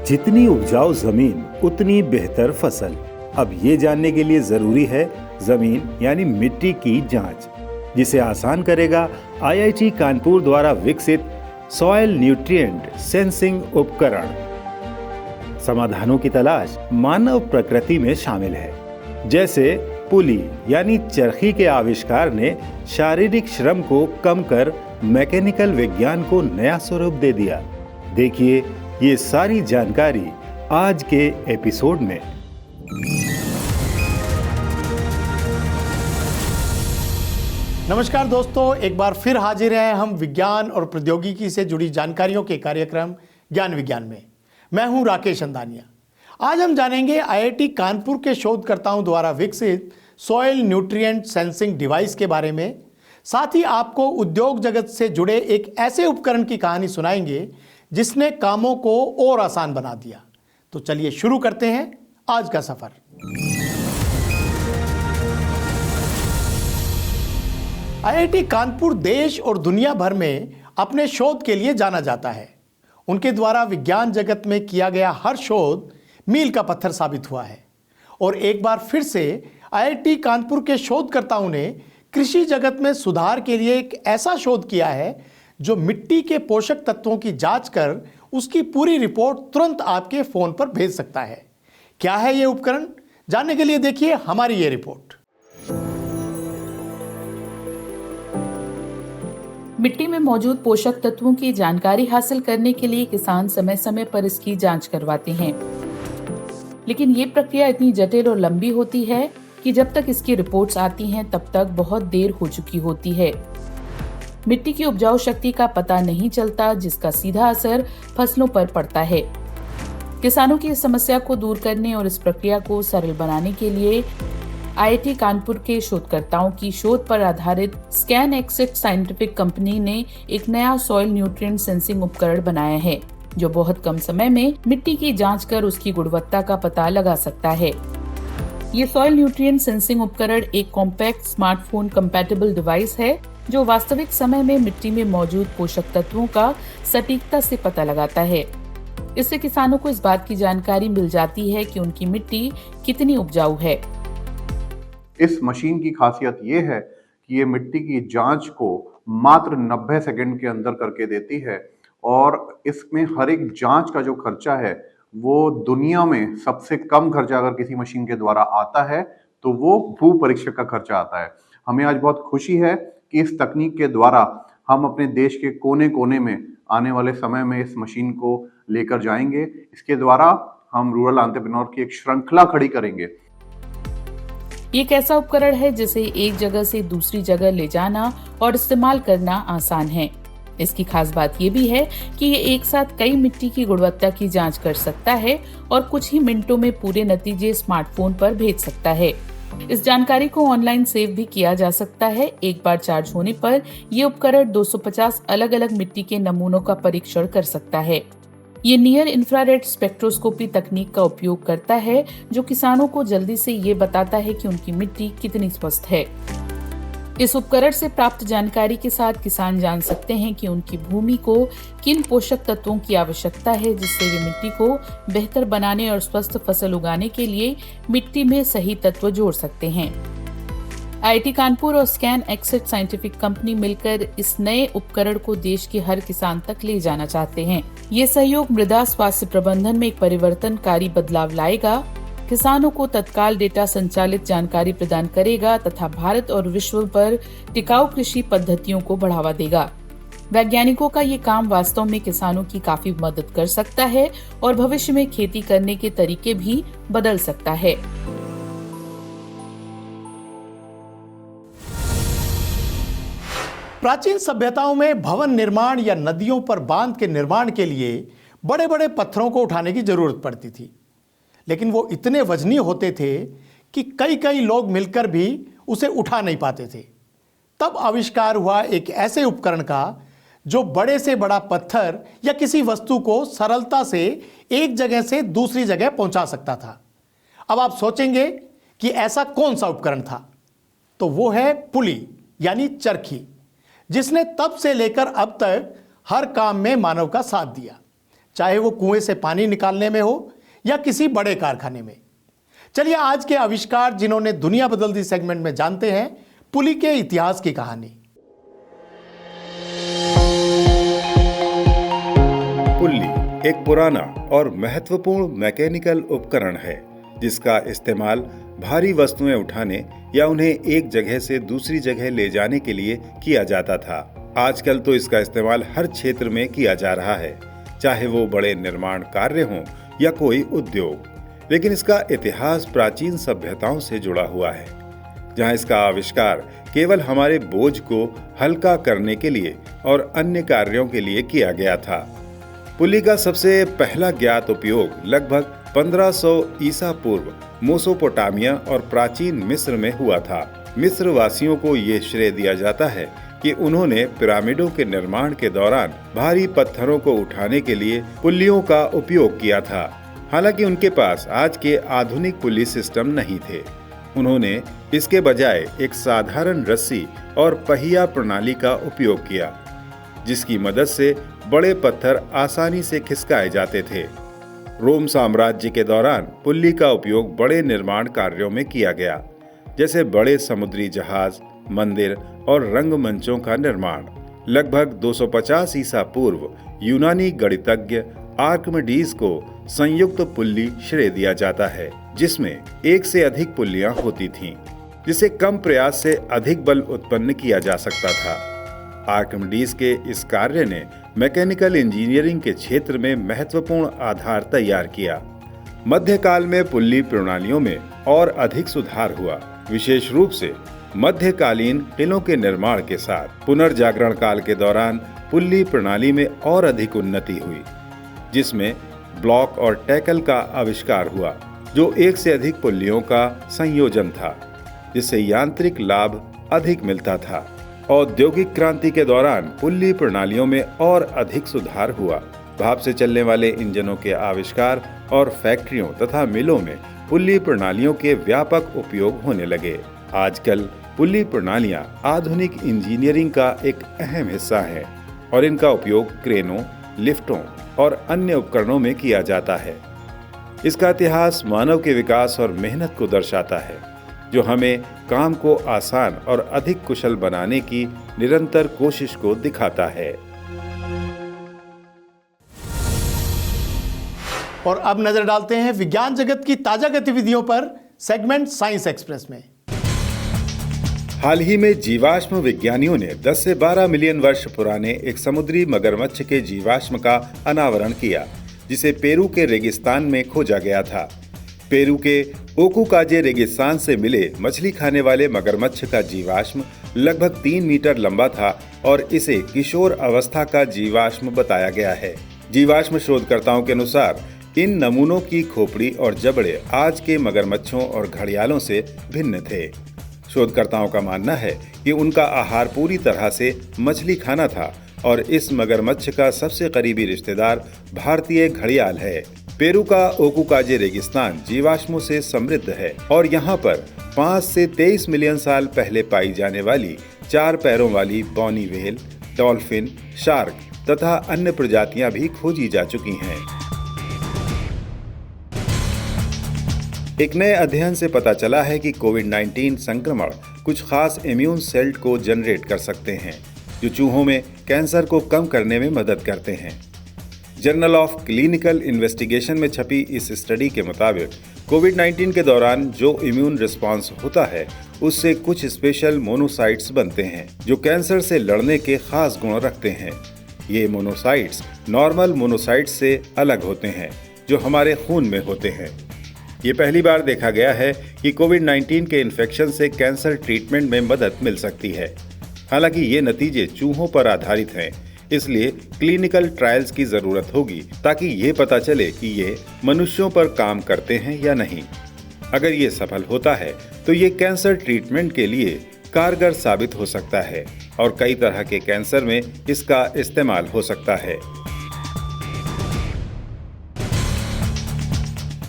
जितनी उपजाऊ जमीन उतनी बेहतर फसल। अब ये जानने के लिए जरूरी है जमीन यानी मिट्टी की जांच, जिसे आसान करेगा आईआईटी कानपुर द्वारा विकसित सॉइल न्यूट्रिएंट सेंसिंग उपकरण। समाधानों की तलाश मानव प्रकृति में शामिल है, जैसे पुली यानी चरखी के आविष्कार ने शारीरिक श्रम को कम कर मैकेनिकल विज्ञान को नया स्वरूप दे दिया। देखिए ये सारी जानकारी आज के एपिसोड में। नमस्कार दोस्तों, एक बार फिर हाजिर हैं हम विज्ञान और प्रौद्योगिकी से जुड़ी जानकारियों के कार्यक्रम ज्ञान विज्ञान में। मैं हूं राकेश अंदानिया। आज हम जानेंगे आईआईटी कानपुर के शोधकर्ताओं द्वारा विकसित सॉइल न्यूट्रिएंट सेंसिंग डिवाइस के बारे में। साथ ही आपको उद्योग जगत से जुड़े एक ऐसे उपकरण की कहानी सुनाएंगे जिसने कामों को और आसान बना दिया। तो चलिए शुरू करते हैं आज का सफर। आईआईटी कानपुर देश और दुनिया भर में अपने शोध के लिए जाना जाता है। उनके द्वारा विज्ञान जगत में किया गया हर शोध मील का पत्थर साबित हुआ है। और एक बार फिर से आईआईटी कानपुर के शोधकर्ताओं ने कृषि जगत में सुधार के लिए एक ऐसा शोध किया है जो मिट्टी के पोषक तत्वों की जांच कर उसकी पूरी रिपोर्ट तुरंत आपके फोन पर भेज सकता है। क्या है यह उपकरण, जानने के लिए देखिए हमारी ये रिपोर्ट। मिट्टी में मौजूद पोषक तत्वों की जानकारी हासिल करने के लिए किसान समय समय पर इसकी जांच करवाते हैं, लेकिन ये प्रक्रिया इतनी जटिल और लंबी होती है कि जब तक इसकी रिपोर्ट्स आती हैं तब तक बहुत देर हो चुकी होती है। मिट्टी की उपजाऊ शक्ति का पता नहीं चलता, जिसका सीधा असर फसलों पर पड़ता है। किसानों की इस समस्या को दूर करने और इस प्रक्रिया को सरल बनाने के लिए आईआईटी कानपुर के शोधकर्ताओं की शोध पर आधारित स्कैनएक्सिट साइंटिफिक कंपनी ने एक नया सॉइल न्यूट्रिएंट सेंसिंग उपकरण बनाया है, जो बहुत कम समय में मिट्टी की जांच कर उसकी गुणवत्ता का पता लगा सकता है। ये सॉइल न्यूट्रिएंट सेंसिंग उपकरण एक कॉम्पैक्ट स्मार्टफोन कंपैटिबल डिवाइस है, जो वास्तविक समय में मिट्टी में मौजूद पोषक तत्वों का सटीकता से पता लगाता है। इससे किसानों को इस बात की जानकारी मिल जाती है कि उनकी मिट्टी कितनी उपजाऊ है। इस मशीन की खासियत ये है कि ये मिट्टी की जांच को मात्र 90 सेकंड के अंदर करके देती है, और इसमें हर एक जांच का जो खर्चा है वो दुनिया में सबसे कम खर्चा अगर किसी मशीन के द्वारा आता है तो वो भू परीक्षक का खर्चा आता है। हमें आज बहुत खुशी है कि इस तकनीक के द्वारा हम अपने देश के कोने कोने में आने वाले समय में इस मशीन को लेकर जाएंगे। इसके द्वारा हम रूरल एंटरप्रेन्योर की एक श्रृंखला खड़ी करेंगे। ये एक ऐसा उपकरण है जिसे एक जगह से दूसरी जगह ले जाना और इस्तेमाल करना आसान है। इसकी खास बात ये भी है कि ये एक साथ कई मिट्टी की गुणवत्ता की जांच कर सकता है और कुछ ही मिनटों में पूरे नतीजे स्मार्टफोन पर भेज सकता है। इस जानकारी को ऑनलाइन सेव भी किया जा सकता है। एक बार चार्ज होने पर ये उपकरण 250 अलग अलग मिट्टी के नमूनों का परीक्षण कर सकता है। ये नियर इंफ्रारेड स्पेक्ट्रोस्कोपी तकनीक का उपयोग करता है, जो किसानों को जल्दी से ये बताता है कि उनकी मिट्टी कितनी स्वस्थ है। इस उपकरण से प्राप्त जानकारी के साथ किसान जान सकते हैं कि उनकी भूमि को किन पोषक तत्वों की आवश्यकता है, जिससे वे मिट्टी को बेहतर बनाने और स्वस्थ फसल उगाने के लिए मिट्टी में सही तत्व जोड़ सकते हैं। आईआईटी कानपुर और स्कैनएक्सिट साइंटिफिक कंपनी मिलकर इस नए उपकरण को देश के हर किसान तक ले जाना चाहते हैं। ये सहयोग मृदा स्वास्थ्य प्रबंधन में एक परिवर्तनकारी बदलाव लाएगा, किसानों को तत्काल डेटा संचालित जानकारी प्रदान करेगा तथा भारत और विश्व पर टिकाऊ कृषि पद्धतियों को बढ़ावा देगा। वैज्ञानिकों का ये काम वास्तव में किसानों की काफी मदद कर सकता है और भविष्य में खेती करने के तरीके भी बदल सकता है। प्राचीन सभ्यताओं में भवन निर्माण या नदियों पर बांध के निर्माण के लिए बड़े बड़े पत्थरों को उठाने की जरूरत पड़ती थी, लेकिन वो इतने वजनी होते थे कि कई कई लोग मिलकर भी उसे उठा नहीं पाते थे। तब आविष्कार हुआ एक ऐसे उपकरण का जो बड़े से बड़ा पत्थर या किसी वस्तु को सरलता से एक जगह से दूसरी जगह पहुंचा सकता था। अब आप सोचेंगे कि ऐसा कौन सा उपकरण था, तो वो है पुली यानी चरखी, जिसने तब से लेकर अब तक हर काम में मानव का साथ दिया। चाहे वो कुएं से पानी निकालने में हो या किसी बड़े कारखाने में। चलिए आज के आविष्कार जिन्होंने दुनिया बदल दी सेगमेंट में जानते हैं पुली के इतिहास की कहानी। पुल्ली एक पुराना और महत्वपूर्ण मैकेनिकल उपकरण है जिसका इस्तेमाल भारी वस्तुएं उठाने या उन्हें एक जगह से दूसरी जगह ले जाने के लिए किया जाता था। आजकल तो इसका इस्तेमाल हर क्षेत्र में किया जा रहा है, चाहे वो बड़े निर्माण कार्य हों या कोई उद्योग। लेकिन इसका इतिहास प्राचीन सभ्यताओं से जुड़ा हुआ है, जहां इसका आविष्कार केवल हमारे बोझ को हल्का करने के लिए और अन्य कार्यों के लिए किया गया था। पुली का सबसे पहला ज्ञात उपयोग लगभग 1500 ईसा पूर्व मेसोपोटामिया और प्राचीन मिस्र में हुआ था। मिस्र वासियों को ये श्रेय दिया जाता है कि उन्होंने पिरामिडों के निर्माण के दौरान भारी पत्थरों को उठाने के लिए पुल्लियों का उपयोग किया था। हालांकि उनके पास आज के आधुनिक पुली सिस्टम नहीं थे। उन्होंने इसके बजाय एक साधारण रस्सी और पहिया प्रणाली का उपयोग किया, जिसकी मदद से बड़े पत्थर आसानी से खिसकाए जाते थे। रोम साम्राज्य के दौरान पुल्ली का उपयोग बड़े निर्माण कार्यों में किया गया, जैसे बड़े समुद्री जहाज, मंदिर और रंगमंचों का निर्माण। लगभग 250 ईसा पूर्व यूनानी गणितज्ञ आर्किमिडीज को संयुक्त पुल्ली श्रेय दिया जाता है, जिसमें एक से अधिक पुल्लियां होती थीं, जिसे कम प्रयास से अधिक बल उत्पन्न किया जा सकता था। आर्किमिडीज के इस कार्य ने मैकेनिकल इंजीनियरिंग के क्षेत्र में महत्वपूर्ण आधार तैयार किया। मध्यकाल में पुल्ली प्रणालियों में और अधिक सुधार हुआ, विशेष रूप से मध्यकालीन किलों के निर्माण के साथ। पुनर्जागरण काल के दौरान पुल्ली प्रणाली में और अधिक उन्नति हुई, जिसमें ब्लॉक और टैकल का आविष्कार हुआ, जो एक से अधिक पुल्लियों का संयोजन था, जिससे यांत्रिक लाभ अधिक मिलता था। औद्योगिक क्रांति के दौरान पुल्ली प्रणालियों में और अधिक सुधार हुआ। भाप से चलने वाले इंजनों के आविष्कार और फैक्ट्रियों तथा मिलों में पुल्ली प्रणालियों के व्यापक उपयोग होने लगे। आजकल पुल्ली प्रणालियां आधुनिक इंजीनियरिंग का एक अहम हिस्सा हैं और इनका उपयोग क्रेनों, लिफ्टों और अन्य उपकरणों में किया जाता है। इसका इतिहास मानव के विकास और मेहनत को दर्शाता है, जो हमें काम को आसान और अधिक कुशल बनाने की निरंतर कोशिश को दिखाता है। और अब नजर डालते हैं विज्ञान जगत की ताजा गतिविधियों पर सेगमेंट साइंस एक्सप्रेस में। हाल ही में जीवाश्म विज्ञानियों ने 10 से 12 मिलियन वर्ष पुराने एक समुद्री मगरमच्छ के जीवाश्म का अनावरण किया, जिसे पेरू के रेगिस्तान में खोजा गया था। पेरू के ओकुकाजे रेगिस्तान से मिले मछली खाने वाले मगरमच्छ का जीवाश्म लगभग 3 मीटर लंबा था और इसे किशोर अवस्था का जीवाश्म बताया गया है। जीवाश्म शोधकर्ताओं के अनुसार इन नमूनों की खोपड़ी और जबड़े आज के मगरमच्छों और घड़ियालों से भिन्न थे। शोधकर्ताओं का मानना है कि उनका आहार पूरी तरह से मछली खाना था और इस मगरमच्छ का सबसे करीबी रिश्तेदार भारतीय घड़ियाल है। पेरू का ओकुकाजे रेगिस्तान जीवाश्मों से समृद्ध है और यहाँ पर 5 से 23 मिलियन साल पहले पाई जाने वाली 4 पैरों वाली बॉनी व्हेल, डॉल्फिन, शार्क तथा अन्य प्रजातियां भी खोजी जा चुकी हैं। एक नए अध्ययन से पता चला है कि कोविड-19 संक्रमण कुछ खास इम्यून सेल को जनरेट कर सकते हैं, जो चूहों में कैंसर को कम करने में मदद करते हैं। जर्नल ऑफ क्लिनिकल इन्वेस्टिगेशन में छपी इस स्टडी के मुताबिक कोविड-19 के दौरान जो इम्यून रिस्पांस होता है, उससे कुछ स्पेशल मोनोसाइट्स बनते हैं, जो कैंसर से लड़ने के खास गुण रखते हैं। ये मोनोसाइट्स नॉर्मल मोनोसाइट्स से अलग होते हैं, जो हमारे खून में होते हैं। ये पहली बार देखा गया है कि कोविड-19 के इन्फेक्शन से कैंसर ट्रीटमेंट में मदद मिल सकती है। हालांकि ये नतीजे चूहों पर आधारित हैं, इसलिए क्लिनिकल ट्रायल्स की जरूरत होगी ताकि ये पता चले कि ये मनुष्यों पर काम करते हैं या नहीं। अगर ये सफल होता है तो ये कैंसर ट्रीटमेंट के लिए कारगर साबित हो सकता है और कई तरह के कैंसर में इसका इस्तेमाल हो सकता है।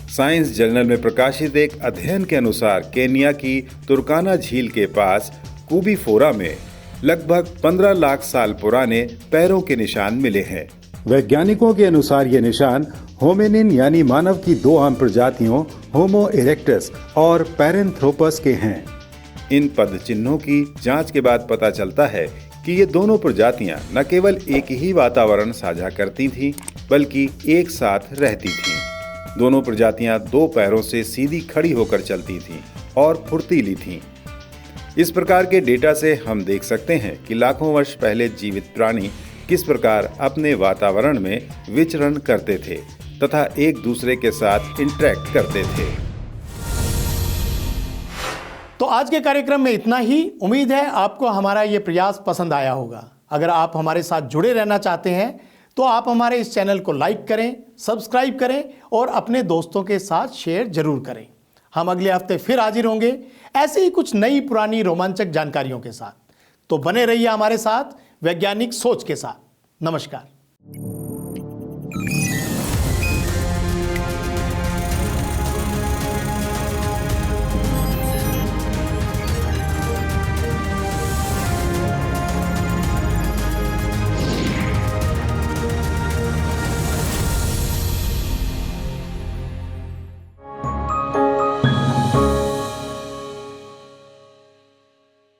साइंस जर्नल में प्रकाशित एक अध्ययन के अनुसार केन्या की तुर्काना झील के पास कुबीफोरा में लगभग 15 लाख साल पुराने पैरों के निशान मिले हैं। वैज्ञानिकों के अनुसार ये निशान होमिनिन यानी मानव की दो आम प्रजातियों होमो इरेक्टस और पैरेंथ्रोपस के हैं। इन पद चिन्हों की जांच के बाद पता चलता है कि ये दोनों प्रजातियां न केवल एक ही वातावरण साझा करती थीं, बल्कि एक साथ रहती थीं। दोनों प्रजातियां दो पैरों से सीधी खड़ी होकर चलती थीं और फुर्तीली थीं। इस प्रकार के डेटा से हम देख सकते हैं कि लाखों वर्ष पहले जीवित प्राणी किस प्रकार अपने वातावरण में विचरण करते थे तथा एक दूसरे के साथ इंटरेक्ट करते थे। तो आज के कार्यक्रम में इतना ही। उम्मीद है आपको हमारा ये प्रयास पसंद आया होगा। अगर आप हमारे साथ जुड़े रहना चाहते हैं तो आप हमारे इस चैनल को लाइक करें, सब्सक्राइब करें और अपने दोस्तों के साथ शेयर जरूर करें। हम अगले हफ्ते फिर हाजिर होंगे ऐसे ही कुछ नई पुरानी रोमांचक जानकारियों के साथ। तो बने रहिए हमारे साथ वैज्ञानिक सोच के साथ। नमस्कार।